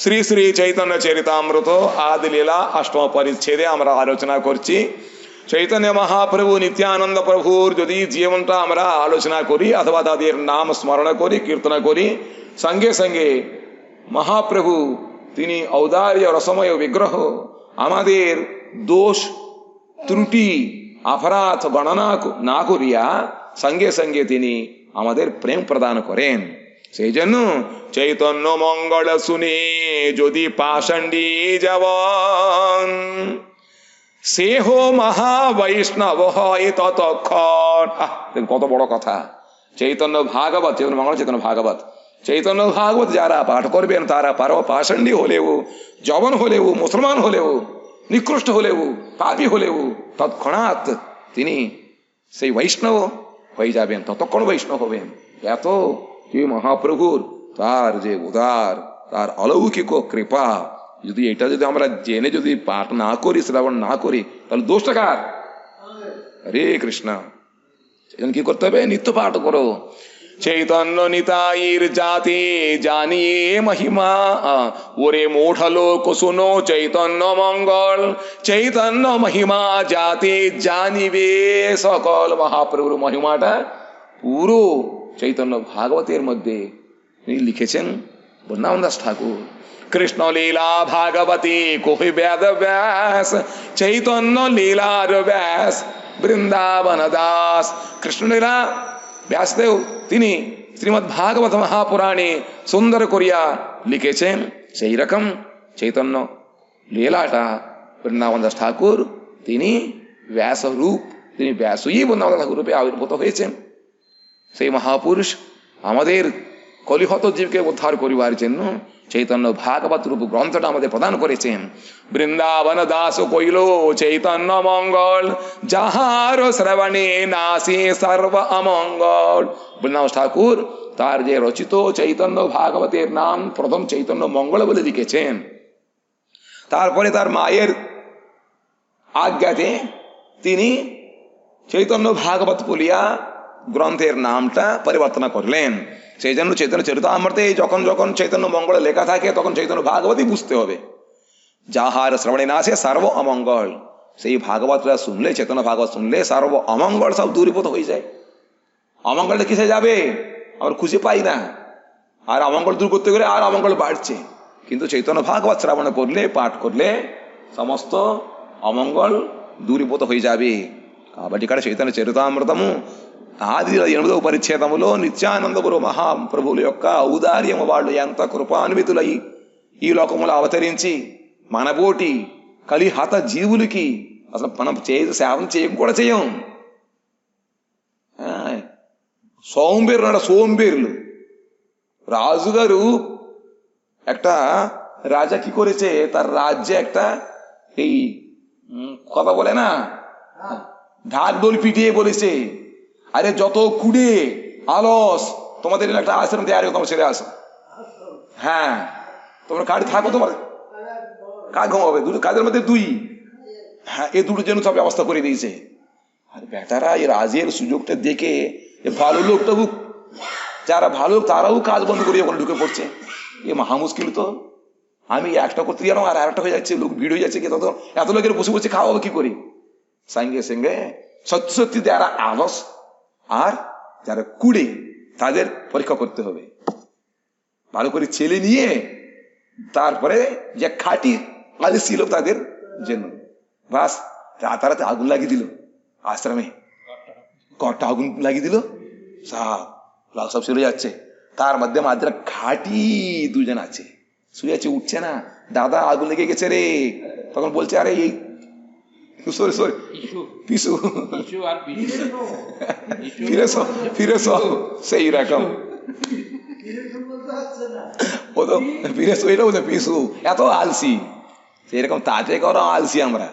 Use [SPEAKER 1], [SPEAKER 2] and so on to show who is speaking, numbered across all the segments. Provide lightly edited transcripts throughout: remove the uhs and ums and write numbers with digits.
[SPEAKER 1] শ্রী শ্রী চৈতন্য চরিতামৃত আদি লীলা অষ্টম পরিচ্ছেদে আমরা আলোচনা করছি। চৈতন্য মহাপ্রভু নিত্যানন্দ প্রভুর যদি জীবনটা আমরা আলোচনা করি অথবা তাদের নাম স্মরণ করি, কীর্তন করি, সঙ্গে সঙ্গে মহাপ্রভু তিনি ঔদার্য রসময় বিগ্রহ, আমাদের দোষ ত্রুটি অপরাধ গণনা না করিয়া সঙ্গে সঙ্গে তিনি আমাদের প্রেম প্রদান করেন। সেই জন্য চৈতন্য মঙ্গল শুনে যদি পাষণ্ডী যাবন, সেহ মহাবৈষ্ণব হয় ততক্ষণ। কত বড় কথা! চৈতন্য ভাগবত, চৈতন্য মঙ্গল চৈতন্য ভাগবত, চৈতন্য ভাগবত যারা পাঠ করবেন তারা পাষণ্ডী হলেও, জবন হলেও, মুসলমান হলেও, নিকৃষ্ট হলেও, পাপী হলেও তৎক্ষণাৎ তিনি সেই বৈষ্ণব হয়ে যাবেন, ততক্ষণ বৈষ্ণব হবেন। এত যে মহাপ্রভুর তার যে উদার, তার অলৌকিক কৃপা, যদি এটা যদি আমরা জেনে যদি পাঠ না করি, শ্রবণ না করি, তাহলে দোষটা কার? হরে কৃষ্ণ। সেজন্য কি করতে হবে? নিত্য পাঠ করো। চৈতন্য নিতাইর জাতি জানিয়ে মহিমা, ওরে মূঢ়লোক শুনো চৈতন্য মঙ্গল, চৈতন্য মহিমা জাতি জানিবে সকল। মহাপ্রভুর মহিমাটা পুরো চৈতন্য ভাগবতের মধ্যে তিনি লিখেছেন বৃন্দাবন দাস ঠাকুর। কৃষ্ণ লীলা ভাগবতী কহি বেদ ব্যাস, চৈতন্য লীলার ব্যাস বৃন্দাবন দাস। কৃষ্ণলীলা ব্যাসদেব তিনি শ্রীমৎ ভাগবত মহাপুরাণে সুন্দর করিয়া লিখেছেন। সেই রকম চৈতন্য লীলাটা বৃন্দাবন দাস ঠাকুর তিনি ব্যাস রূপ, তিনি ব্যাসই বৃন্দাবন দাস ঠাকুর রূপে আবির্ভূত হয়েছেন। সেই মহাপুরুষ আমাদের কলিহত জীবকে উদ্ধার করিবার জন্য চৈতন্য ভাগবত রূপ গ্রন্থটা আমাদের প্রদান করেছেন। বৃন্দাবন দাস কইল চৈতন্য মঙ্গল, যাহার শ্রবণে নাসে সর্ব অমঙ্গল। বৃন্দাবন ঠাকুর তার যে রচিত চৈতন্য ভাগবতের নাম প্রথম চৈতন্য মঙ্গল বলে লিখেছেন। তারপরে তার মায়ের আজ্ঞাতে তিনি চৈতন্য ভাগবত বলিয়া গ্রন্থের নামটা পরিবর্তন করলেন। সেই জন্য চৈতন্য চরিতামৃতে যখন যখন চৈতন্য মঙ্গল লেখা থাকে তখন চৈতন্য ভাগবতই বুঝতে হবে। যাহার শ্রবণে নাসে সর্ব অমঙ্গল, সেই ভাগবতটা শুনলে, চৈতন্য ভাগবত শুনলে সর্ব অমঙ্গল সব দূরীভূত হয়ে যায়। অমঙ্গলটা কিসে যাবে আমরা খুঁজে পাই না, আর অমঙ্গল দূর করতে গেলে আর অমঙ্গল বাড়ছে। কিন্তু চৈতন্য ভাগবত শ্রবণ করলে, পাঠ করলে সমস্ত অমঙ্গল దూరిపోత হয়ে যাবে। కాబట్టి ఇక్కడ చైతన్య చరితామృతము ఆది 8వ పరిచ్ఛేదములో నిత్యానందపురు మహాప్రభువుల యొక్క ఔదార్యము, వాళ్ళు ఎంత కృపాన్వితులై ఈ లోకములో అవతరించి మనబోటి కలిహత జీవులకి అసలు మనం సేవన చేయం కూడా చేయం। సోంబేరులు রাজুগারু একটা রাজা কি করেছে, তার রাজ্যে একটা এই কথা বলে না, ঢাক দোল পিটিয়ে বলেছে, আরে যত কুড়ে আলস তোমাদের একটা আশ্রম তৈরি, তোমার ছেড়ে আসো। হ্যাঁ, তোমরা কাজ থাকো, তোমার কাজ ঘুমাবে, দুটো কাজের মধ্যে দুই। হ্যাঁ, এই দুটোর জন্য সব ব্যবস্থা করে দিয়েছে। আর বেটারা এই রাজের সুযোগটা দেখে ভালো লোকটাও, যারা ভালো তারাও কাজ বন্ধ করে ওখানে ঢুকে পড়ছে। এ মহা মুশকিল তো। আমি একটা করতে গেলাম আর একটা হয়ে যাচ্ছে, লোক ভিড় হয়ে যাচ্ছে, কি তত এত লোকের বসে বসে খাওয়াবো কি করি? সঙ্গে সঙ্গে সত্যি সত্যি যারা আলস আর যারা কুড়ে তাদের পরীক্ষা করতে হবে ভালো করে, ছেলে নিয়ে তারপরে যে খাঁটি আলসি লোক তাদের জন্য বাস রাতারাতি আগুন লাগিয়ে দিল আশ্রমে, ঘরটা আগুন লাগিয়ে দিল, সব চলে যাচ্ছে। তার মধ্যে মাত্র খাঁটি দুজন আছে, শুয়ে আছে, উঠছে না। দাদা আগুন লেগে গেছে রে। তখন বলছে আরে এই পিসু ফিরে সেই রকম ও তো ফিরে এটাও তো পিসু এত আলসি, সেই রকম তাতে করো আলসি আমরা।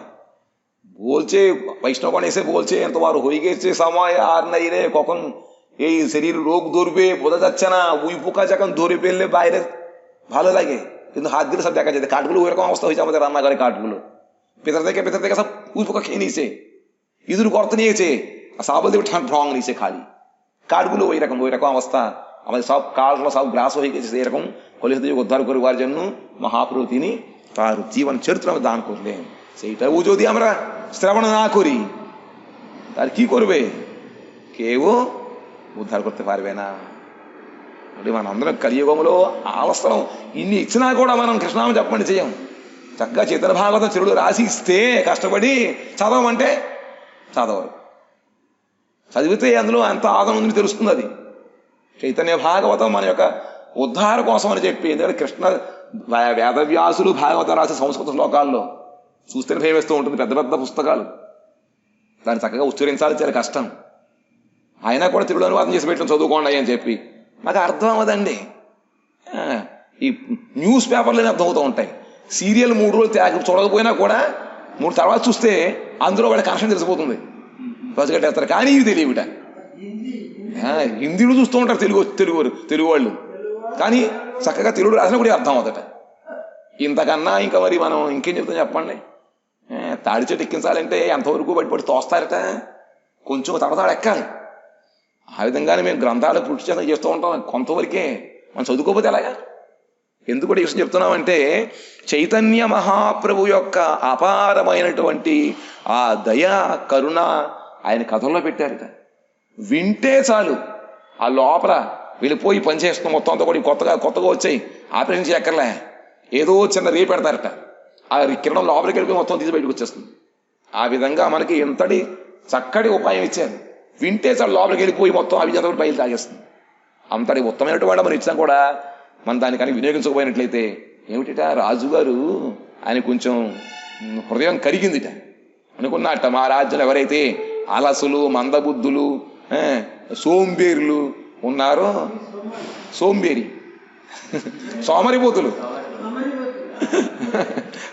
[SPEAKER 1] বলছে বৈষ্ণবগণ এসে বলছে তোমার হয়ে গেছে সময় আর নাই রে, কখন এই শরীর রোগ ধরবে বোঝা যাচ্ছে না। উই পোকা যখন ধরে ফেললে বাইরে ভালো লাগে, কিন্তু হাত দিলে সব দেখা যায়। কাঠগুলো ওইরকম অবস্থা হয়েছে আমাদের রান্নাঘরে, কাঠগুলো ভেতর থেকে সব উই পোকা খেয়ে নিয়েছে, ইঁদুর গর্ত নিয়েছে, আর সাবল দিয়ে ঢং নিয়েছে খালি। কাঠগুলো ওই রকম অবস্থা, আমাদের সব কাঠগুলো সব গ্রাস হয়ে গেছে। এরকম কলিহতে উদ্ধার করবার জন্য মহাপ্রভু তিনি তার জীবন চরিত্র দান করলেন। সেইটাও যদি আমরা শ্রবণ না করি তার কি করবে? কেউ ఉద్ధార করতে పారবে না. అంటే మనందరం కలియుగంలో అవసరం ఇన్ని ఇచ్చినా కూడా మనం కృష్ణనామం చెప్పమని చెయ్యం. చక్కగా చైతన్య భాగవతం చెరుడు రాసి ఇస్తే కష్టపడి చదవమంటే చదవరు. చదివితే అందులో ఎంత ఆదరణ ఉందని తెలుస్తుంది. అది చైతన్య భాగవతం మన యొక్క ఉద్ధార కోసం అని చెప్పి, ఎందుకంటే కృష్ణ వేదవ్యాసులు భాగవతం రాసే సంస్కృత శ్లోకాల్లో చూస్తే భయం వేస్తూ ఉంటుంది. పెద్ద పెద్ద పుస్తకాలు, దాన్ని చక్కగా ఉచ్చరించాలి, చాలా కష్టం. అయినా కూడా తెలుగు అనువాదం చేసి పెట్టడం చదువుకోండి అని చెప్పి నాకు అర్థం అవ్వదండి. ఈ న్యూస్ పేపర్లోనే అర్థం అవుతూ ఉంటాయి. సీరియల్ 3 రోజులు చూడకపోయినా కూడా 3 తర్వాత చూస్తే అందులో వాళ్ళ కనెక్షన్ తెలిసిపోతుంది, పసిగట్టేస్తారు. కానీ ఇవి తెలియవిట. హిందీలో చూస్తూ ఉంటారు తెలుగు వాళ్ళు, కానీ చక్కగా తెలుగు రాసినా కూడా అర్థం అవుతాట. ఇంతకన్నా ఇంకా మరి మనం ఇంకేం చెప్తాం చెప్పండి. తాడి చెట్టు ఎక్కించాలంటే ఎంతవరకు బయటపడి తోస్తారట, కొంచెం తడతాడు ఎక్కాలి. ఆ విధంగానే మేము గ్రంథాలు పూర్తి చేస్తూ ఉంటాం. కొంతవరకే మనం చదువుకోకపోతే ఎలాగా? ఎందుకు కూడా ఈ విషయం చెప్తున్నామంటే, చైతన్య మహాప్రభు యొక్క అపారమైనటువంటి ఆ దయ కరుణ ఆయన కథల్లో పెట్టారట. వింటే చాలు ఆ లోపల వెళ్ళిపోయి పనిచేస్తాం. మొత్తం అంతా కూడా కొత్తగా వచ్చాయి, ఆపరేషన్ చేయక్కర్లే, ఏదో చిన్న రే పెడతారట. ఆ కిరణం లోపలికి వెళ్ళిపోయి మొత్తం తీసి బయటకు వచ్చేస్తుంది. ఆ విధంగా మనకి ఎంతటి చక్కటి ఉపాయం ఇచ్చారు. వింటే చాలు లోపలికి వెళ్ళిపోయి మొత్తం అవిజంతా కూడా బయలు తాగేస్తుంది. అంతటి ఉత్తమైనటువంటి మనం ఇచ్చినా కూడా మనం దానికని వినియోగించకపోయినట్లయితే ఏమిటిట, రాజుగారు ఆయన కొంచెం హృదయం కరిగిందిట. అనుకున్నట్ట, మా రాజ్యంలో ఎవరైతే అలసులు, మందబుద్ధులు, సోంబేరులు ఉన్నారో, సోమరిపోతులు,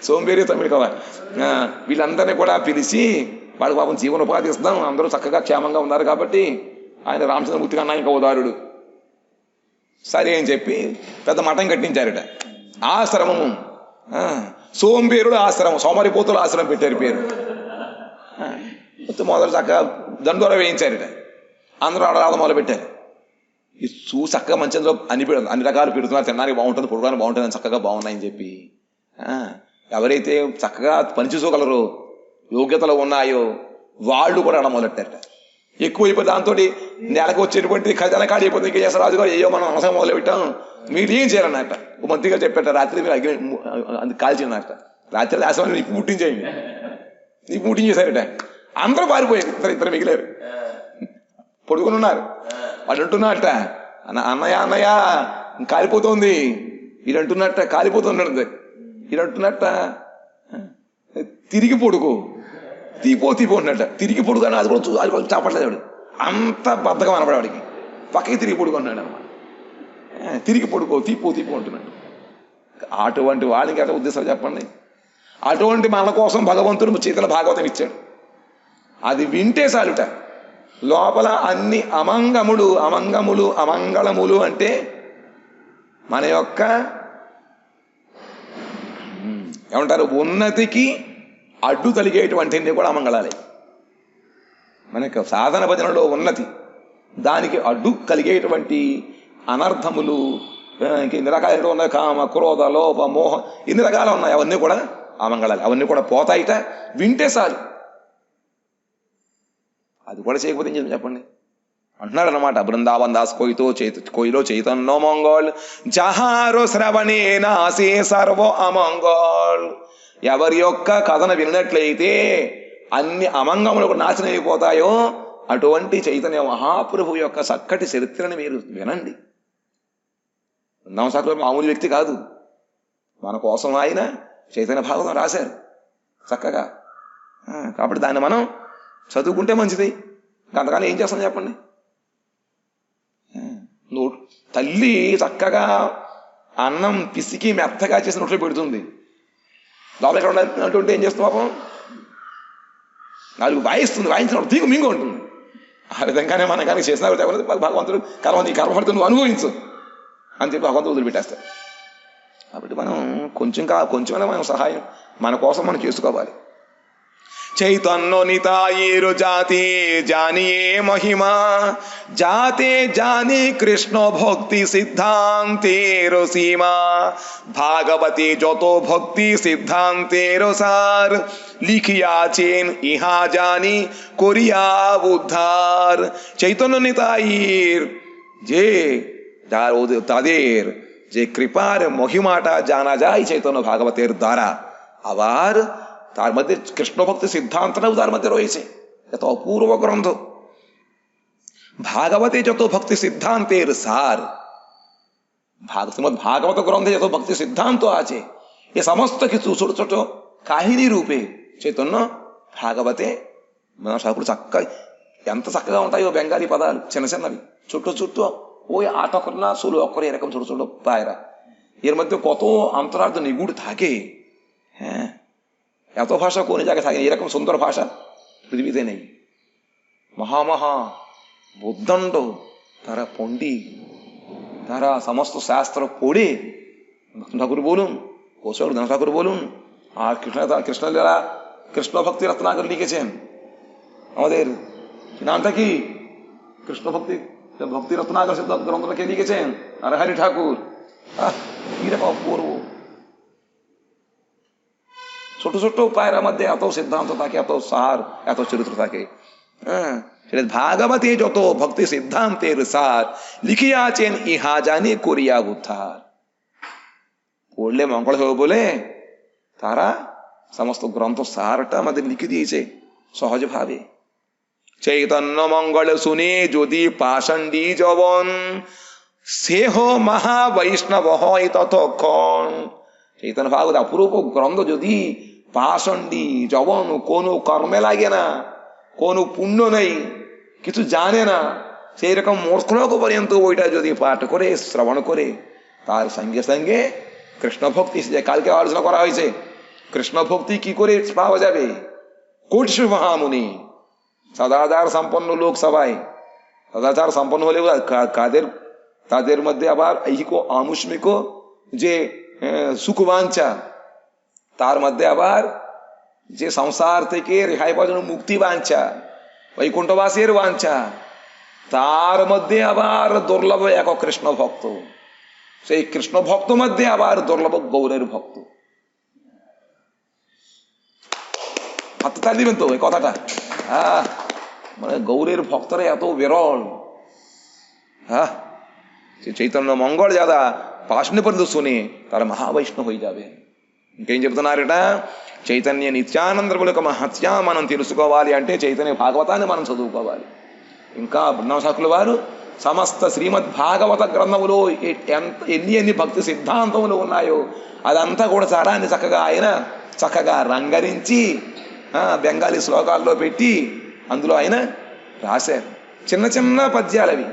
[SPEAKER 1] సోంబేరి తమిళ కదా, వీళ్ళందరినీ కూడా పిలిచి వాడు పాపం జీవనోపాధి ఇస్తాం, అందరూ చక్కగా క్షేమంగా ఉన్నారు కాబట్టి ఆయన రామచంద్రమూర్తి కన్నా ఇంకా ఉదారుడు. సరే అని చెప్పి పెద్ద మఠం కట్టించారట. ఆశ్రమము సోంబేరుడు ఆశ్రమం, సోమరిపోతుల ఆశ్రమం పెట్టారు పేరు. మొదలు చక్కగా దండోర వేయించారట. అందరూ ఆడరాధ మొదలు పెట్టారు. ఈ చక్కగా మంచిగా అన్ని రకాలు పెడుతున్నారు, తినడానికి బాగుంటుంది, పొడవడానికి బాగుంటుంది అని చక్కగా బాగున్నాయని చెప్పి ఎవరైతే చక్కగా పనిచేసుకోగలరో, యోగ్యతలు ఉన్నాయో వాళ్ళు కూడా అడ మొదలెట్టారట. ఎక్కువైపోయి దాంతో నెలకు వచ్చేటువంటి ఖజానా కాడి అయిపోతుంది. ఇంకేం చేస్తారు రాజుగారు, అయ్యో మనం అవసరం మొదలు పెట్టాం, మీరు ఏం చేయాలన్నట్ట. ఓ మంత్రిగా చెప్పారట, రాత్రి మీరు అందుకు కాల్చినట్ట, రాత్రి ఆశ్రమాన్ని నిప్పు ముట్టించేయండి. నిప్పు ముట్టించేశారట. అందరూ పారిపోయారు, ఇద్దరు మిగిలారు, పడుకుని ఉన్నారు. వాడు అంటున్నట్ట, అన్నయ్య కాలిపోతుంది. ఇది అంటున్నట్ట, కాలిపోతున్నట్టు. ఇది అంటున్నట్ట, తిరిగి పొడుకో, తీపో ఉన్నట్ట. తిరిగి పొడుగు అని అది కూడా చాపట్లేదు. వాడు అంత బద్ధకం అనపడేవాడికి. పక్కకి తిరిగి పొడుగు అన్నాడు అన్నమాట. తిరిగి పొడుకో, తీపో అంటున్నాడు. అటువంటి వాడికి అట్లా ఉద్దేశాలు చెప్పండి. అటువంటి మన కోసం భగవంతుడు చైతన్య భాగవతం ఇచ్చాడు. అది వింటే చాలుట, లోపల అన్ని అమంగళములు అంటే మన యొక్క ఏమంటారు, ఉన్నతికి అడ్డు కలిగేటువంటి కూడా అమంగళాలే. మన యొక్క సాధన భజనలో ఉన్నతి, దానికి అడ్డు కలిగేటువంటి అనర్థములు ఇంక ఇన్ని రకాలు ఉన్నాయి. కామ, క్రోధ, లోభ, మోహం, ఇన్ని రకాలు ఉన్నాయి. అవన్నీ కూడా అమంగళాలు. అవన్నీ కూడా పోతాయిట వింటే చాలు. అది కూడా చేయకపోతే ఏం చెప్పండి అంటున్నాడు అనమాట. బృందావన్ దాస్ కోయిలో చైతన్య మంగళ జహారో శ్రవణే నాసే సర్వ అమంగళ. ఎవరి యొక్క కథను విన్నట్లయితే అన్ని అమంగములు నాశనం అయిపోతాయో అటువంటి చైతన్య మహాప్రభు యొక్క చక్కటి చరిత్రని మీరు వినండి. బృందావన మామూలు వ్యక్తి కాదు, మన కోసం ఆయన చైతన్య భాగవతం రాశారు చక్కగా. కాబట్టి దాన్ని మనం చదువుకుంటే మంచిది. అంతకాలం ఏం చేస్తాం చెప్పండి. తల్లి చక్కగా అన్నం పిసికి మెత్తగా చేసి నోట్లో పెడుతుంది, లోపల ఎక్కడ ఉన్నటువంటి ఏం చేస్తుంది పాపం, నాలుగు వాయించినప్పుడు తీగు మింగు ఉంటుంది. ఆ విధంగానే మనం కానీ చేసిన భగవంతుడు కర్మఫలితం నువ్వు అనుభవించు అని చెప్పి భగవంతుడు వదిలిపెట్టేస్తారు. కాబట్టి మనం కొంచెమైనా మనం సహాయం మన కోసం మనం చేసుకోవాలి. চৈতন্য নিতায়ের জাতে জানিয়ে মহিমা, যাতে জানে কৃষ্ণ ভক্তি সিদ্ধান্তের সীমা। ভাগবতে যত ভক্তি সিদ্ধান্তের সার, লিখিয়াছেন ইহা জানি করিয়া উদ্ধার। চৈতন্য নিতাইয়ের যে তাদের যে কৃপার মহিমাটা জানা যায় চৈতন্য ভাগবতের দ্বারা, আবার তার মধ্যে কৃষ্ণ ভক্তি সিদ্ধান্তটাও তার মধ্যে রয়েছে। এত অপূর্ব গ্রন্থ ভাগবতে যত ভক্তি সিদ্ধান্তের সার, ভাগবত গ্রন্থে যত ভক্তি సిద్ధాంత আছে, এ সমস্ত কিছু ছোট ছোট కాహినీ రూపే చైతన్య భాగవతే మన సాకులు చక్కగా ఎంత చక్కగా ఉంటాయో బెంగాలీ పదాలు చిన్న చిన్నవి ছোট ছোট ওই 8 অক্ষর না 16 অক্ষরে এরকম ছোট ছোট পায়রা, এর মধ্যে কত অন্তরার্থ নিগুড় থাকে। হ্যাঁ, এত ভাষা কোন জায়গায় থাকে, এরকম সুন্দর ভাষা পৃথিবীতে নেই। মহামহা বুদ্ধণ্ড তারা পণ্ডিত, তারা সমস্ত শাস্ত্র পড়ে ঠাকুর বলুন, কৌশল ঠাকুর বলুন, আর কৃষ্ণলীলা কৃষ্ণ ভক্তি রত্নাকর লিখেছেন। আমাদের নামটা কি? কৃষ্ণ ভক্তি ভক্তি রত্নাকর গ্রন্থটা কে লিখেছেন? আর হরি ঠাকুর। কিরকম অপূর্ব ছোট ছোট পায়ের মধ্যে এত সিদ্ধান্ত থাকে, এত সার, এত চরিত্র থাকে। হ্যাঁ, ভাগবতে যত ভক্তি সিদ্ধান্তের সার, লিখিয়াছেন ইহা জানি করিয়া উদ্ধার। পড়লে মঙ্গল হবে বলে তারা সমস্ত গ্রন্থ সারটা আমাদের লিখে দিয়েছে সহজ ভাবে। চৈতন্য মঙ্গল শুনে যদি পাষণ্ডী যবন, সেহ মহা বৈষ্ণব হয় ততক্ষণ। চৈতন্য ভাগবত অপূর্ব গ্রন্থ যদি পাষণ্ডী যবন, কোনো কর্মে লাগে না, কোনো পুণ্য নেই, কিছু জানে না, সেই রকম মূর্খ লোক পর্যন্ত ওইটা যদি পাঠ করে শ্রবণ করে, তার সঙ্গে সঙ্গে কৃষ্ণ ভক্তি, যে কালকে আলোচনা করা হয়েছে, কৃষ্ণ ভক্তি কি করে পাওয়া যাবে? কোটি মহামুনি সদাচার সম্পন্ন লোক, সবাই সদাচার সম্পন্ন হলে কাদের তাদের মধ্যে আবার ঐহিক আনুষ্মিক যে সুখবাঞ্ছা, তার মধ্যে আবার যে সংসার থেকে রেহাই পাওয়ার জন্য মুক্তি বাঞ্ছা, বৈকুণ্ঠবাসীর বাঞ্ছা, তার মধ্যে আবার দুর্লভ এক কৃষ্ণ ভক্ত, সেই কৃষ্ণ ভক্ত মধ্যে আবার দুর্লভ গৌরের ভক্ত। হাতে দিবেন তো এই কথাটা। মানে গৌরের ভক্তরা এত বিরল। হ্যাঁ, చైతన్య మంగళ যারা పాషణ పర్యంత শুনে তারা మహావైష్ణవ হয়ে যাবে। ఇంకేం చెప్తున్నారట? చైతన్య నిత్యానందముల యొక్క మహత్యం మనం తెలుసుకోవాలి అంటే చైతన్య భాగవతాన్ని మనం చదువుకోవాలి. ఇంకా బృందావశాఖుల వారు సమస్త శ్రీమద్ భాగవత గ్రంథములో ఎన్ని భక్తి సిద్ధాంతములు ఉన్నాయో అదంతా కూడా సారాన్ని చక్కగా ఆయన చక్కగా రంగరించి బెంగాలీ శ్లోకాల్లో పెట్టి అందులో ఆయన రాశారు. చిన్న చిన్న పద్యాలవి,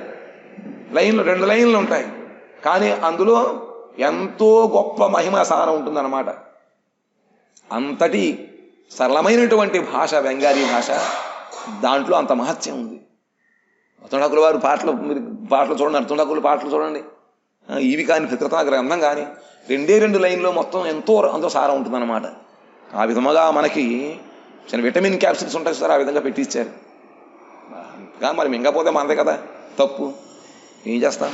[SPEAKER 1] లైన్లు 2 లైన్లు ఉంటాయి, కానీ అందులో ఎంతో గొప్ప మహిమ సారం ఉంటుందన్నమాట. అంతటి సరళమైనటువంటి భాష బెంగాలీ భాష, దాంట్లో అంత మహత్యం ఉంది. తుణకుల వారు పాటలు చూడండి, తుణకుల పాటలు చూడండి, ఇవి కానీ భద్రతా గ్రంథం కానీ 2 లైన్లో మొత్తం ఎంతో అంతో సారం ఉంటుందన్నమాట. ఆ విధముగా మనకి చిన్న విటమిన్ క్యాప్సిల్స్ ఉంటాయి సార్, ఆ విధంగా పెట్టి ఇచ్చారు. మరి మింగపోతే మనదే కదా తప్పు, ఏం చేస్తాం?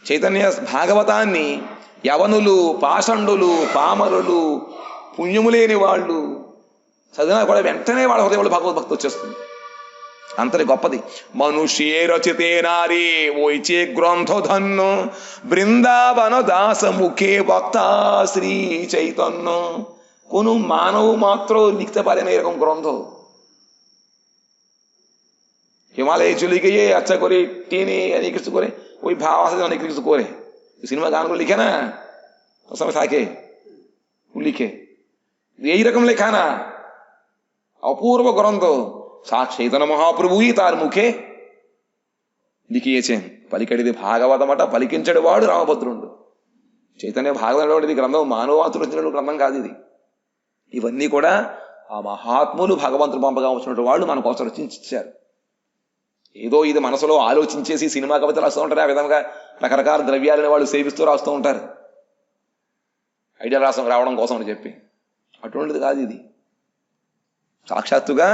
[SPEAKER 1] చైతన్య భాగవతాన్ని యవనులు, పాషండులు, పామరులు, పుణ్యము లేని వాళ్ళు చదివినా కూడా వెంటనే వాళ్ళ హృదయంలో భగవద్భక్తి వచ్చేస్తుంది. అంతటి గొప్పది. మనుష్యే రచితే నారీ ওইচে গ্রন্থ ধন্য, বৃন্দাবন দাস মুখে বক্তা শ্রী চৈতন্য। কোন মানব মাত্র লিখতে পারে না এরকম গ্রন্থ। হিমালয়ে চলে গিয়ে আচ্ছা করে টেনে অনেক কিছু করে, ওই ভাব আছে অনেক কিছু করে, সিনেমা গানগুলো লিখে না, ওর সময় থাকে লিখে, এইরকম লেখা না, অপূর্ব গ্রন্থ। చైతన్య మహాప్రభువు তার ముఖే లిఖించేన్. పలికడిది భాగవతమట, పలికించడు వాడు రామభద్రుడు. చైతన్య భాగవతం ఇది గ్రంథం మానవాతులు వచ్చిన గ్రంథం కాదు ఇది. ఇవన్నీ కూడా ఆ మహాత్ములు భగవంతుడు పంపగా వచ్చినటువంటి వాళ్ళు మన కోసం రచించారు. ఏదో ఇది మనసులో ఆలోచించేసి సినిమా కవితలు రాస్తూ ఉంటారు, ఆ విధంగా రకరకాల ద్రవ్యాలని వాళ్ళు సేవిస్తూ రాస్తూ ఉంటారు, ఐడియా రావడం కోసం అని చెప్పి. అటువంటిది కాదు ఇది. సాక్షాత్తుగా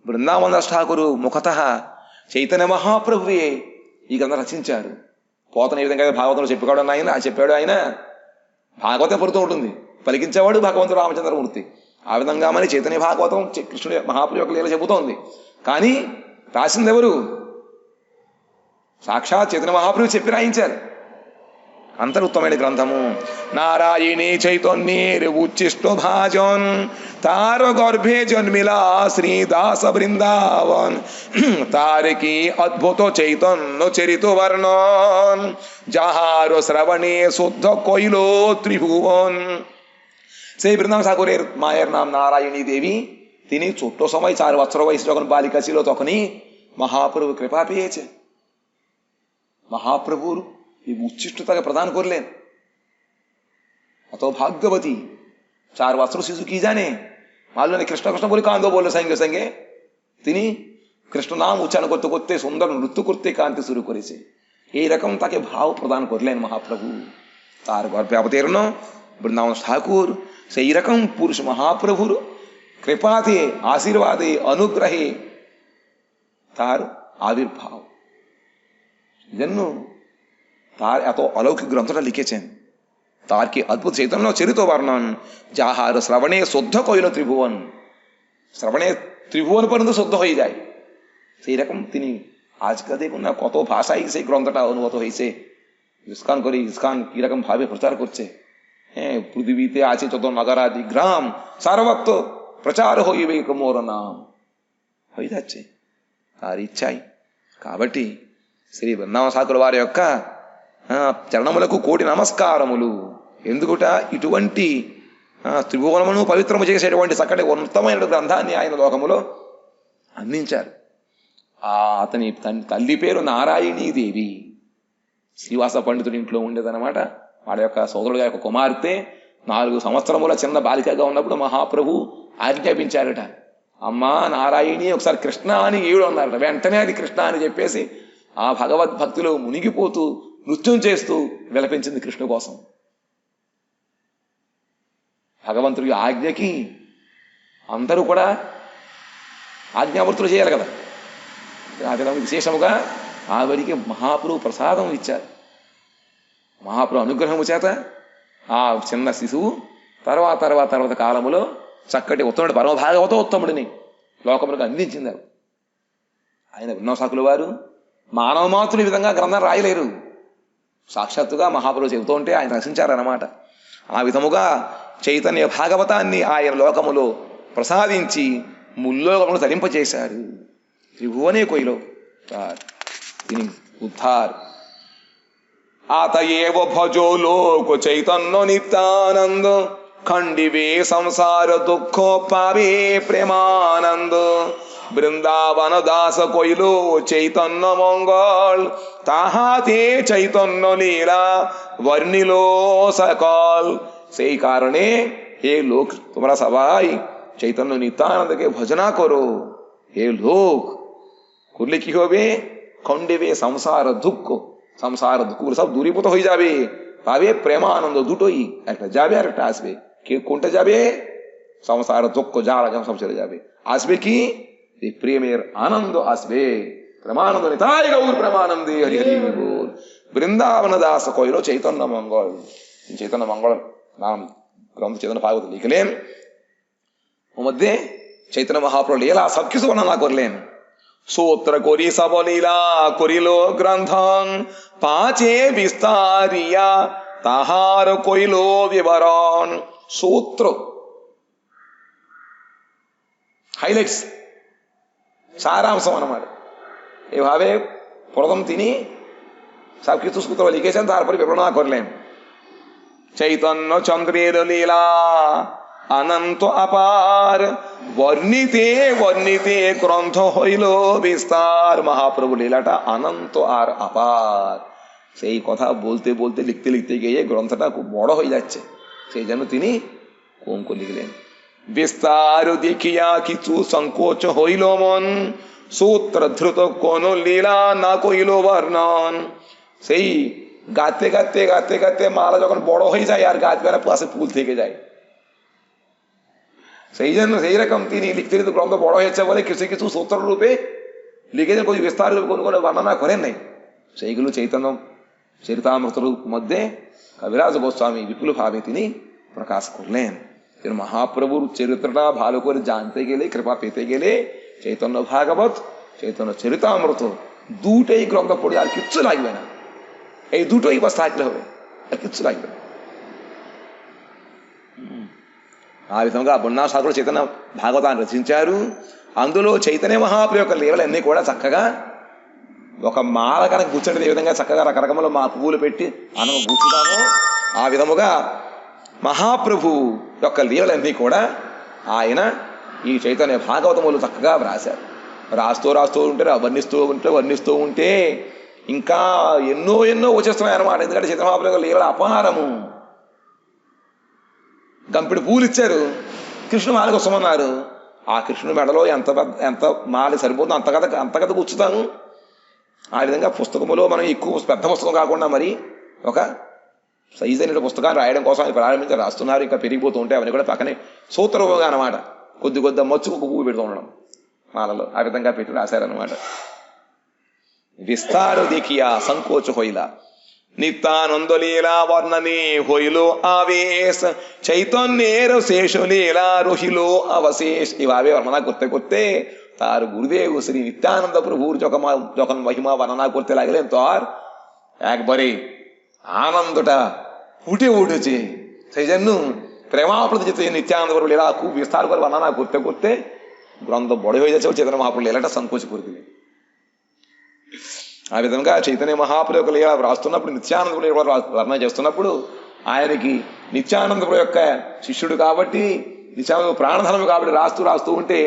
[SPEAKER 1] బృందావన ఠాకూరు ముఖత చైతన్య మహాప్రభువే ఈ గ్రంథం రచించారు. పోతన ఏ విధంగా భాగవతంలో చెప్పుకోవడం ఆయన చెప్పాడు. ఆయన భాగవతం పడుతూ ఉంటుంది, పలికించేవాడు భగవంతుడు రామచంద్రమూర్తి. ఆ విధంగా మరి చైతన్య భాగవతం కృష్ణుడి మహాప్రభు యొక్క లీల చెబుతోంది. కానీ రాసింది ఎవరు? సాక్షాత్ చైతన్య మహాప్రభు చెప్పి రాయించారు. అంతరుత్తమైన గ్రంథము. నారాయణీ చైతన్యేర్ ఉచ్చిష్ట భాజన్ তার গর্ভে জন্মিলা শ্রীদাস বৃন্দাবন তার কি অদ্ভুত চৈতন্য চরিত বর্ণন যাহার শ্রবণে শুদ্ধ কইল ত্রিভুবন। সেই বৃন্দাবন ঠাকুরের মায়ের নাম নারায়ণী দেবী। তিনি ছোট্ট সময় 4 বছর বয়স যখন বালিকা ছিল তখনই মহাপ্রভু কৃপা পেয়েছে। মহাপ্রভুর এই উচ্ছিষ্টতাকে প্রদান করলেন। এত ভাগ্যবতী। 4 বছর শিশু কি জানে? মানলো না কৃষ্ণ কৃষ্ণ বলে কাঁদো বললো, সঙ্গে সঙ্গে তিনি কৃষ্ণ নাম উচ্চারণ করতে করতে সুন্দর নৃত্য করতে কাঁদতে শুরু করেছে। এইরকম তাকে ভাব প্রদান করলেন মহাপ্রভু। তার গর্ভে অবতীর্ণ বৃন্দাবন ঠাকুর সেই রকম পুরুষ মহাপ্রভুর কৃপাতে আশীর্বাদে অনুগ্রহে তার আবির্ভাব। জন্য তার এত অলৌকিক গ্রন্থটা লিখেছেন। তার কি অদ্ভুত চৈতন্য চরিত বর্ণন যাহার শ্রবণে শুদ্ধ কইল ত্রিভুবন। শ্রবণে ত্রিভুবন পর্যন্ত শুদ্ধ হয়ে যায়। সেই রকম তিনি আজকে দেখুন না কত ভাষায় সেই গ্রন্থটা অনুভূত হয়েছে। ইস্কান করে ইস্কান কিরকম ভাবে প্রচার করছে। হ্যাঁ, পৃথিবীতে আছে যত নগরাদি গ্রাম সর্বত্র ప్రచార হইবে মোর নাম হয়ে যাচ্ছে তার ఇచ్చాయి। కాబట్టి శ్రీ బృందావన ఠాకూర్ వారి యొక్క చరణములకు కోటి నమస్కారములు। ఎందుకుట ఇటువంటి త్రిభువనమును పవిత్రము చేసేటువంటి చక్కటి ఉన్నతమైన గ్రంథాన్ని ఆయన లోకములో అందించారు. అతని తల్లి పేరు నారాయణీదేవి. శ్రీవాస పండితుడి ఇంట్లో ఉండేదన్నమాట. వాడి యొక్క సోదరుడు యొక్క కుమార్తె 4 సంవత్సరముల చిన్న బాలికగా ఉన్నప్పుడు మహాప్రభు ఆజ్ఞాపించారట, అమ్మా నారాయణి ఒకసారి కృష్ణ అని ఏడు అన్నారట. వెంటనే అది కృష్ణ అని చెప్పేసి ఆ భగవద్భక్తిలో మునిగిపోతూ నృత్యం చేస్తూ విలపించింది కృష్ణ కోసం. భగవంతుడి ఆజ్ఞకి అందరూ కూడా ఆజ్ఞావర్తులు చేయాలి కదా. ఆ విధంగా విశేషముగా ఆవిడికి మహాప్రభు ప్రసాదం ఇచ్చారు. మహాప్రభు అనుగ్రహము చేత ఆ చిన్న శిశువు తర్వాత కాలములో చక్కటి ఉత్తముడు పరమ భాగవత ఉత్తముడిని లోకములకు అందించింది. ఆయన బృందావన వారు మానవ మాతృలు ఈ విధంగా గ్రంథం రాయలేరు. సాక్షాత్తుగా మహాప్రభు చెబుతూ ఉంటే ఆయన రచించారన్నమాట. ఆ విధముగా చైతన్య భాగవతాన్ని ఆయన లోకములో ప్రసాదించి ముల్లోకమును తరింపచేశారు. త్రిభువనే కొయిలో তিনি উদ্ধার। আতএব ভজো লোক চৈতন্য নিত্যানন্দ খণ্ডিবে সংসার দুঃখ পাবে প্রেমানন্দ। বৃন্দাবন দাস কইল চৈতন্য মঙ্গল তাহাতে চৈতন্য লীলা বর্ণিল সকল। সেই কারণে হে লোক তোমরা সবাই চৈতন্য নিত্যানন্দকে ভজনা করো। হে লোক করলে কি হবে? খণ্ডিবে সংসার দুঃখ সব দূরীভূত হয়ে যাবে, পাবে প্রেমানন্দ। দুটোই, একটা যাবে আর একটা আসবে। কোনটা যাবে? সংসার দুঃখ যারা সব চলে যাবে। আসবে কি? প্রেমের আনন্দ আসবে। প্রেমানন্দ নিতাই গৌর প্রেমানন্দে হরি হরি বল। বৃন্দাবন দাস কইল চৈতন্য মঙ্গল। চৈতন্য মঙ্গল নাম গ্রন্থ চৈতন্য ভাগবত লিখলেন। ওর মধ্যে চৈতন্য মহাপ্রভু লীলা সবকিছু বর্ণনা করলেন। সূত্র করি সবলীলা করিল গ্রন্থন পাঁচে বিস্তারিয়া তাহার কইল বিবরণ। সূত্র হাইলাইটস, সারাংশ আমার এভাবে প্রথম তিনি সবকিছু সূত্র লিখেছেন, তারপরে বিবরণ করলেন। চৈতন্য চন্দ্রের লীলা অনন্ত অপার বর্ণিতে বর্ণিতে গ্রন্থ হইল বিস্তার। মহাপ্রভু লীলাটা অনন্ত আর অপার। সেই কথা বলতে বলতে লিখতে লিখতে গিয়ে গ্রন্থটা খুব বড় হয়ে যাচ্ছে। সেই জন্য তিনি কম করে লিখলেন। বিস্তার দেখিয়া কিছু সংকোচ হইল মন সূত্র দ্রুত কোন লীলা না কইল বর্ণন। সেই গাতে গাতে গাতে গাতে মালা যখন বড় হয়ে যায় আর গাছ বেলা পাশে ফুল থেকে যায়, সেই জন্য সেই রকম তিনি লিখতে লিখতে গ্রন্থ বড় হয়েছে বলে কিছু কিছু সূত্র রূপে লিখেছেন, কিছু বিস্তার রূপে কোনো কোনো বর্ণনা করেন নাই। সেইগুলো চৈতন্য চরিতামৃত রূপ মধ্যে কবিরাজ গোস্বামী বিপুল ভাবে তিনি প্রকাশ করলেন। মহাপ্রভুর চরিত্রটা ভালো করে জানতে গেলে, কৃপা পেতে গেলে চৈতন্য ভাগবত, চৈতন্য চরিতামৃত দুটোই গ্রন্থ পড়ে আর কিচ্ছু লাগবে না। এই দুটোই বাস থাকলে হবে, আর কিচ্ছు লাগবে না। ఆ విధంగా బొన్నాసాగరుడు చైతన్య భాగవతాన్ని రచించారు. అందులో చైతన్య మహాప్రభు యొక్క లీలలన్నీ కూడా చక్కగా ఒక మాల కనుక కూర్చుంటే ఏ విధంగా చక్కగా రకరకముల మా పువ్వులు పెట్టి మనం కూర్చున్నామో ఆ విధముగా మహాప్రభు యొక్క లీలలన్నీ కూడా ఆయన ఈ చైతన్య భాగవతములు చక్కగా వ్రాశారు. రాస్తూ ఉంటే వర్ణిస్తూ ఉంటే ఇంకా ఎన్నో వచ్చేస్తున్నాయి అన్నమాట. ఎందుకంటే చైతన్య మహాప్రభు యొక్క లీలల అపారము. గంపిడి పూలు ఇచ్చారు, కృష్ణుడు మాల కోసమన్నారు. ఆ కృష్ణుడి మెడలో ఎంత మాల సరిపోతుందో అంతకథ కూర్చుతాను. ఆ విధంగా పుస్తకములో మనం ఎక్కువ పెద్ద పుస్తకం కాకుండా మరి ఒక సైజ్ అయిన పుస్తకాన్ని రాయడం కోసం ఆయన ప్రారంభించి రాస్తున్నారు. ఇంకా పెరిగిపోతూ ఉంటే అవన్నీ కూడా పక్కనే సూత్రముగా అనమాట, కొద్ది మచ్చుకు ఒక పువ్వు పెడుతూ ఉండడం మాలలో. ఆ విధంగా పెట్టి రాశారనమాట. విస్తార దేఖియా సంకోచ హోయిలా నిత్యానంద లీలా వర్ణనే హోయిలో ఆవేశ చైతన్యేర శేష লীলা রহিলো অবশেষ। এভাবে বর্ণনা করতে তার গুরুদেব শ্রী নিত্যানন্দ প্রভুর যখন মহিমা বর্ণনা করতে লাগলেন, তো আর একবারে আনন্দটা ফুটে উঠেছে। সেই জন্য প্রেমাপ্রতি নিত্যানন্দ প্রভু লীলা খুব বিস্তার করে বর্ণনা করতে গ্রন্থ বড় হয়ে যাচ্ছে। চৈতন্য মহাপ্রভু লীলাটা సంకోచ করে দিলেন। ఆ విధంగా చైతన్య మహాప్రభు యొక్క లీల రాస్తున్నప్పుడు, నిత్యానందపుడు వర్ణన చేస్తున్నప్పుడు ఆయనకి నిత్యానందపుడు యొక్క శిష్యుడు కాబట్టి, నిత్యానంద ప్రాణధనము కాబట్టి రాస్తూ ఉంటే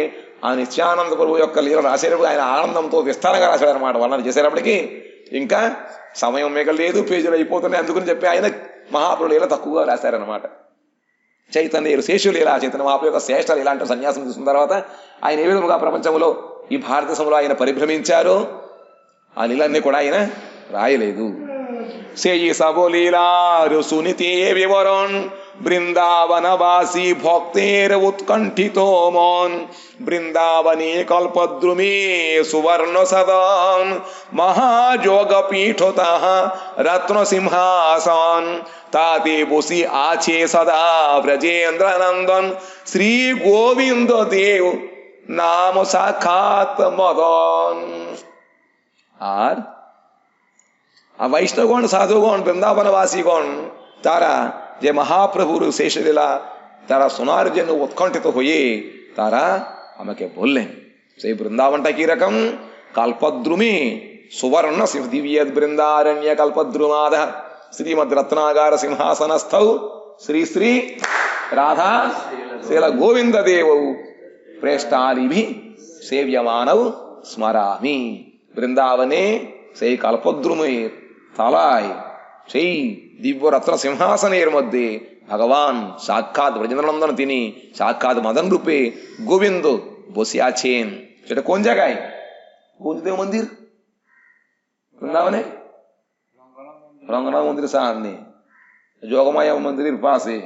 [SPEAKER 1] ఆ నిత్యానంద ప్రభు యొక్క లీల రాసేటప్పుడు ఆయన ఆనందంతో విస్తారంగా రాశాడు అనమాట. వర్ణన చేసేటప్పటికి ఇంకా సమయం మిగలేదు, పేజీలు అయిపోతున్నాయి. అందుకని చెప్పి ఆయన మహాప్రభు లీల తక్కువగా రాశారనమాట. చైతన్య శేషు లీల, చైతన్య మహాప్రభు యొక్క శ్రేష్ఠ లీల అంటే సన్యాసం తీసుకున్న తర్వాత ఆయన ఏ విధంగా ప్రపంచంలో ఈ భారతదేశంలో ఆయన పరిభ్రమించారో ఆ లీలన్నీ కూడా ఆయన రాయలేదు. সেই সব লীলার শুনিতে বিবরণ বৃন্দাবনবাসী ভক্তের উৎকণ্ঠিত মন। বৃন্দাবনে কল্পদ্রুমে সুবর্ণ সদন মহাযোগ পীঠ তাহা রত্ন সিংহাসন। তাতে বসি আছে সদা ব্রজেন্দ্র নন্দন শ্রী গোবিন্দ দেব নাম সাক্ষাৎ মদন। আর বৈষ্ণবগণ, সাধুগণ, বৃন্দাবনবাসীগণ তারা যে মহাপ্রভুর শেষ লীলা তারা শোনার জন্য উৎকণ্ঠিত হয়ে তারা আমাকে বললেন, সেই বৃন্দাবনটা কি রকম? কল্পদ্রুমে সুবর্ণ সিংহ দিব্য বৃন্দারণ্য কল্পদ্রুমাদ শ্রীমদ রত্নাগার সিংহাসনস্থ শ্রী শ্রী রাধা শ্রীল গোবিন্দ দেব প্রেষ্টালিভি সেব্যমানৌ স্মরামি। বৃন্দাবনে সেই কল্পদ্রুমের তলায় সেই দিব্য রত্ন সিংহাসনের মধ্যে ভগবান সাক্ষাৎ ব্রজেন্দ্রনন্দন, তিনি সাক্ষাৎ মদন রূপে গোবিন্দ বসে আছেন। সেটা কোন জায়গায়? কুঞ্জদেব মন্দির বৃন্দাবনে, রঙ্গনাথ মন্দিরের সামনে, যোগমায়া মন্দিরের পাশে,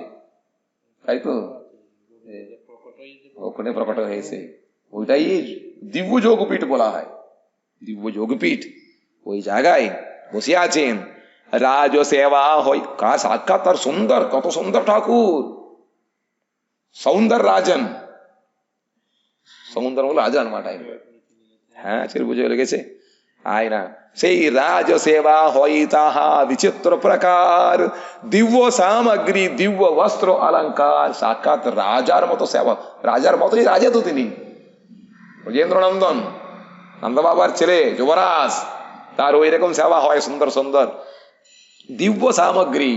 [SPEAKER 1] তাই তো ওখানে প্রকট হয়েছে। ওইটাই দিব্য যোগপীঠ বলা হয়, দিব্য যোগপীঠ। ওই জায়গায় বসে আছেন। রাজ সেবা হয় কা সাক্ষাৎ তার সুন্দর, কত সুন্দর ঠাকুর, সৌন্দর রাজন, সৌন্দর হলো রাজা అనమాట ఆయన। হ্যাঁ, সে বুঝে লেগেছে ఆయన। সেই রাজ সেবা হয় তাহা বিচিত্র প্রকার দিব্য সামগ্রী দিব্য বস্ত্র অলঙ্কার। সাক্ষাৎ রাজার মতো সেবা, রাজার মতোই রাজা তো তিনি, ব্রজেন্দ্রনন্দন নন্দ বাবার ছেলে যুবরাজ, তার ওই রকম সেবা হয়, সুন্দর সুন্দর দিব্য সামগ্রী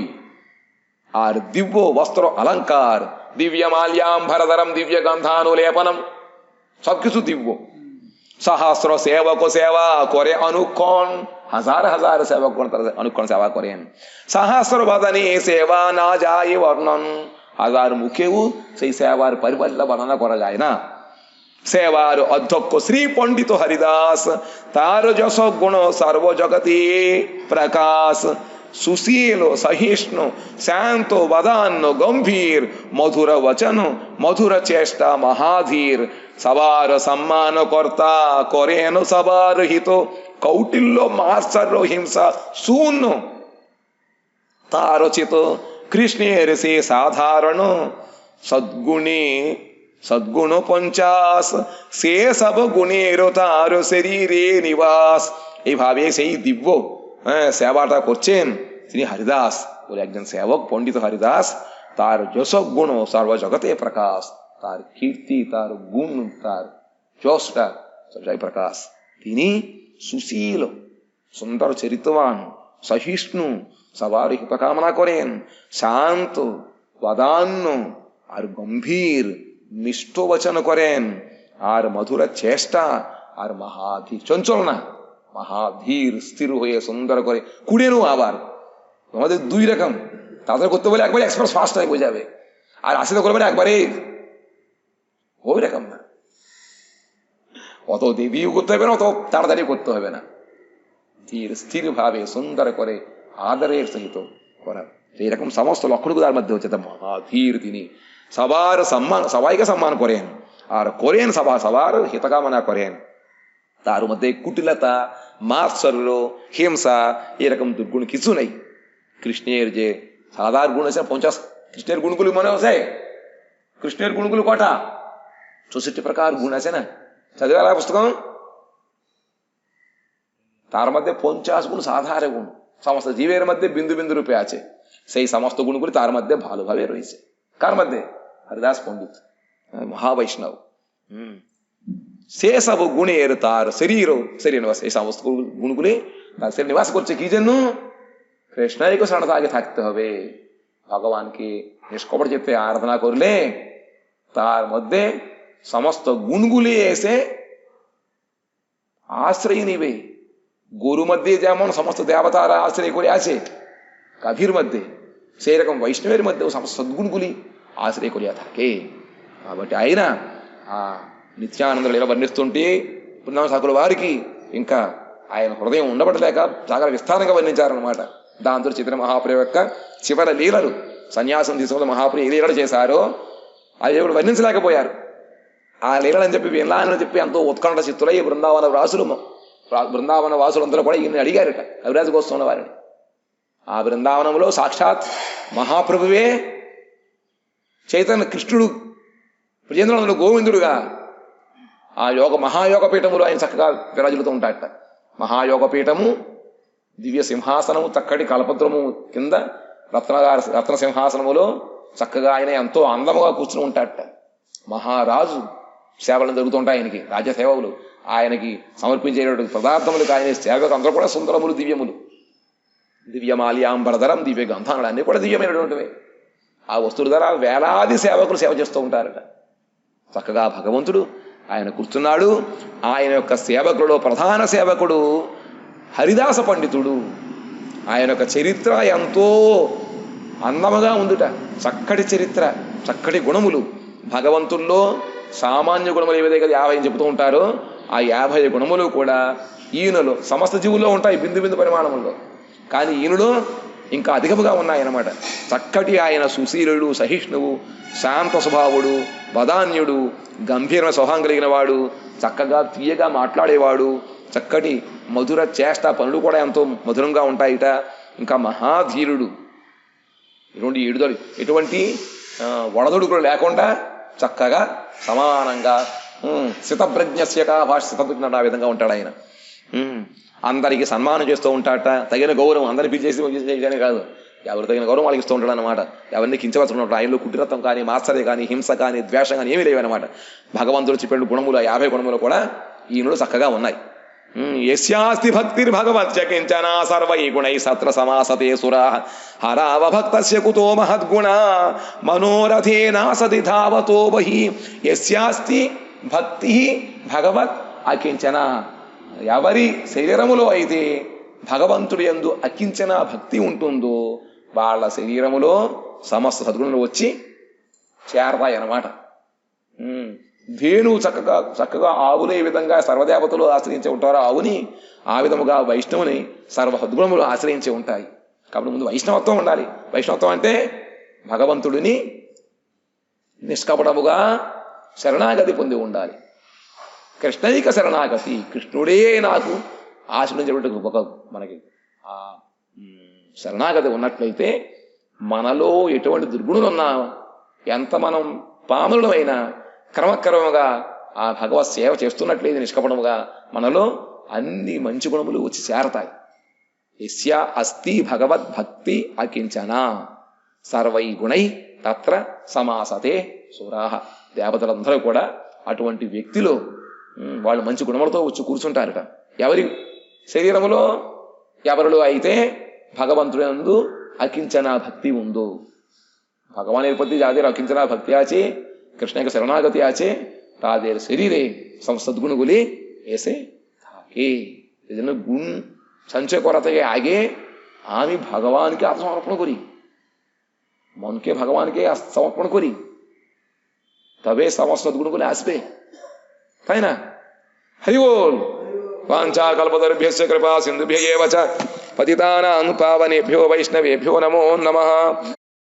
[SPEAKER 1] আর দিব্য বস্ত্র অলঙ্কার, দিব্য মাল্যাম্বরধরম দিব্য গন্ধানুলেপনম, সবকিছু দিব্য। সহস্র সেবক সেবা করে অনুক্ষণ, হাজার হাজার সেবকগণ তারা অনুক্ষণ সেবা করেন। সহস্র বদনে সেবা না যায় বর্ণন, হাজার মুখেও সেই সেবার পরিপাল্য বর্ণনা করা যায় না। সেবার অধ্যক্ষ শ্রী পণ্ডিত হরিদাস, তার যশ গুণ সর্বজগতে প্রকাশ। सुशील सहिष्णु शांत वदान गंभीर मधुर वचन मधुर चेष्टा महाधीर सवार सम्मान कर्ता करेन सवार हित कौटिल्य मात्सर्य हिंसा शून्य तारचित कृष्णेर से साधारण सद्गुणे सद्गुण 50 সে সব গুণের তার শরীরে নিবাস। এইভাবে সেই দিব্য সেবাটা করছেন শ্রী হরিদাস বলে একজন সেবক পণ্ডিত হরিদাস। তার যশ গুণ সর্বজগতে প্রকাশ, তার কীর্তি তার গুণ তার যশটা সবজায় প্রকাশ। তিনি সুশীল সুন্দর চরিত্রবান সহিষ্ণু সবার হিত কামনা করেন, শান্ত বদান্য আর গম্ভীর মিষ্ট বচন করেন, আর মধুর চেষ্টা আর মহাধীর চঞ্চল না, মহাধীর স্থির হয়ে সুন্দর করে কুড়েনও। আবার তোমাদের দুই রকম, তাদের করতে বলে একবারে এক্সপ্রেস ফাস্ট হয়ে বোঝাবে, আর আসিতে করবে না একবারে ওই রকম না, অত দেবীও করতে হবে না, অত তাড়াতাড়ি করতে হবে না, ধীর স্থির ভাবে সুন্দর করে আদরের সহিত করা। এইরকম সমস্ত লক্ষণগুলো তার মধ্যে হচ্ছে। মহাধীর তিনি সবার সম্মান, সবাইকে সম্মান করেন আর করেন সবার হিতকামনা করেন। তার মধ্যে কুটিলতা মাৎসর্য হিংসা এরকম দুর্গুণ কিছু নেই। কৃষ্ণের যে সাধারণ গুণ আছে 50, কৃষ্ণের গুণগুলি মনে আছে? কৃষ্ণের গুণগুলি কটা? 64 প্রকার গুণ আছে না, চলে পুস্তকম। তার মধ্যে 50 গুণ সাধারণ গুণ, সমস্ত জীবের মধ্যে বিন্দু বিন্দু রূপে আছে। সেই সমস্ত গুণগুলি তার মধ্যে ভালোভাবে রয়েছে। কার মধ্যে? হরিদাস পণ্ডিত মহাবৈষ্ণব। সে সব গুণের তার শরীর নিবাস। এই সমস্ত গুণগুলি তার শরীর নিবাস করছে। কি জন্য? কৃষ্ণের শরণতা আগে থাকতে হবে। ভগবানকে নিষ্কপট চিত্তে আরাধনা করলে তার মধ্যে সমস্ত গুণগুলি এসে আশ্রয় নিবে। গরু মধ্যে যেমন সমস্ত দেবতারা আশ্রয় করে আছে গাভীর মধ্যে, সেই రకం వైష్ణవేর మధ్య సమస్త సద్గుణుగులి ఆశ్రయ కొలియా থাকে। కాబట్టి ఆయన ఆ నిత్యానందులు ఇలా వర్ణిస్తుంటే బృందావన ఠాకూర్ వారికి ఇంకా ఆయన హృదయం ఉండబడలేక చాలా విస్తారంగా వర్ణించారనమాట. దాంతో చైతన్య మహాప్రభు యొక్క చివరి లీలలు, సన్యాసం తీసుకున్న మహాప్రభు ఏ లీలలు చేశారో అది ఎవరు వర్ణించలేకపోయారు. ఆ లీలలని చెప్పి వినాలని చెప్పి ఎంతో ఉత్కంఠ చిత్తులై బృందావన వాసులందరూ కూడా ఈయన్ని అడిగారట, కవిరాజ గోస్వామి వారిని. ఆ బృందావనంలో సాక్షాత్ మహాప్రభువే చైతన్య కృష్ణుడు బ్రజేంద్రుడు గోవిందుడుగా ఆ మహాయోగ పీఠములు ఆయన చక్కగా విరాజులుతూ ఉంటాడట. మహాయోగ పీఠము, దివ్య సింహాసనము, చక్కటి కల్పద్రము కింద రత్న సింహాసనములో చక్కగా ఆయన ఎంతో అందముగా కూర్చుని ఉంటాడట. మహారాజు సేవలు జరుగుతుంటాయి ఆయనకి, రాజ్య సేవలు. ఆయనకి సమర్పించేటువంటి పదార్థములకు ఆయన సేవకు అందరూ కూడా సుందరములు, దివ్యములు. దివ్యమాల్యాంబరధరం, దివ్య గంధాలు అన్నీ కూడా దివ్యమైనటువంటివి. ఆ వస్తువుల ద్వారా వేలాది సేవకులు సేవ చేస్తూ ఉంటారట. చక్కగా భగవంతుడు ఆయన కూర్చున్నాడు. ఆయన యొక్క సేవకులలో ప్రధాన సేవకుడు హరిదాస పండితుడు. ఆయన యొక్క చరిత్ర ఎంతో అందముగా ఉందిట. చక్కటి చరిత్ర, చక్కటి గుణములు. భగవంతుల్లో సామాన్య గుణములు ఏవైతే 50 చెబుతూ ఉంటారో ఆ 50 గుణములు కూడా ఈయనలో సమస్త జీవుల్లో ఉంటాయి బిందు బిందు పరిమాణంలో. కానీ ఈయనలో ఇంకా అధికముగా ఉన్నాయన్నమాట. చక్కటి ఆయన సుశీలుడు, సహిష్ణువు, శాంత స్వభావుడు, వదాన్యుడు, గంభీర స్వభావం కలిగిన వాడు, చక్కగా తీయగా మాట్లాడేవాడు, చక్కటి మధుర చేష్ట పనులు కూడా ఎంతో మధురంగా ఉంటాయిట. ఇంకా మహాధీరుడు. ఎటువంటి వడదొడుకులు లేకుండా చక్కగా సమానంగా స్థితప్రజ్ఞస్యక భాష స్థితప్రజ్ఞ ఆ విధంగా ఉంటాడు ఆయన. అందరికీ సన్మానం చేస్తూ ఉంటాడట. తగిన గౌరవం అందరినీ పిలిచేసి చేయడానే కాదు, ఎవరు తగిన గౌరవం వాళ్ళకి ఇస్తూ ఉంటాడు అనమాట. ఎవరిని కించవచ్చుకుంటాడు. ఆయనలో కుటిరత్వం కానీ, మాత్సర్యం కానీ, హింస కానీ, ద్వేషం కానీ ఏమీ లేవన్నమాట. భగవంతుడు చెప్పిన గుణములు 50 గుణములు కూడా ఈయనలో చక్కగా ఉన్నాయి. యస్యాస్తి భక్తిర్భగవత్య కించన సర్వై గుణై సత్ర సమాసతే సురా హరావభక్తస్య కుతో మహద్గుణ మనోరథేనా సది ధావతో బహి. యస్యాస్తి భక్తి భగవత్ అకించన. ఎవరి శరీరములో అయితే భగవంతుడి యందు అకించన భక్తి ఉంటుందో వాళ్ళ శరీరములో సమస్త సద్గుణులు వచ్చి చేరతాయి అన్నమాట. ధేను చక్కగా ఆవులు ఏ విధంగా సర్వదేవతలు ఆశ్రయించి ఉంటారో ఆవుని, ఆ విధముగా వైష్ణవుని సర్వ సద్గుణములు ఆశ్రయించి ఉంటాయి. కాబట్టి ముందు వైష్ణవత్వం ఉండాలి. వైష్ణవత్వం అంటే భగవంతుడిని నిష్కపటముగా శరణాగతి పొంది ఉండాలి. కృష్ణైక శరణాగతి, కృష్ణుడే నాకు ఆశ్రయించేటువంటి ఒక మనకి ఆ శరణాగతి ఉన్నట్లయితే మనలో ఎటువంటి దుర్గుణులున్నా, ఎంత మనం పామరులమైనా క్రమక్రమముగా ఆ భగవత్ సేవ చేస్తున్నట్లయితే నిష్కపటముగా మనలో అన్ని మంచి గుణములు వచ్చి చేరతాయి. యస్య అస్తి భగవద్భక్తి అకించన సర్వై గుణై తత్ర సమాసతే సురాహ. దేవతలందరూ కూడా అటువంటి వ్యక్తిలో వాళ్ళు మంచి గుణములతో వచ్చి కూర్చుంటారట. ఎవరి శరీరములో, ఎవరిలో అయితే భగవంతుడందు అకించన భక్తి ఉందో, భగవాনের প্রতি যাদের অকিঞ্চনা ভক্তি আছে, কৃষ্ণকে শরণাগতি আছে, তাদের শরীরে সমস্ত গুণগুলি এসে থাকে। এজন্য গুণ সঞ্চয় করা থেকে আগে আমি ভগবানকে আত্মসমর্পণ করি, মনকে ভগবানকে সমর্পণ করি, তবে সমস্ত গুণগুলি আসবে, তাই না? হরি বল। वाञ्छा कल्पतरुभ्यश्च कृपा सिन्धुभ्य एव च पतितानां पावनेभ्यो वैष्णवेभ्यो नमो नमः।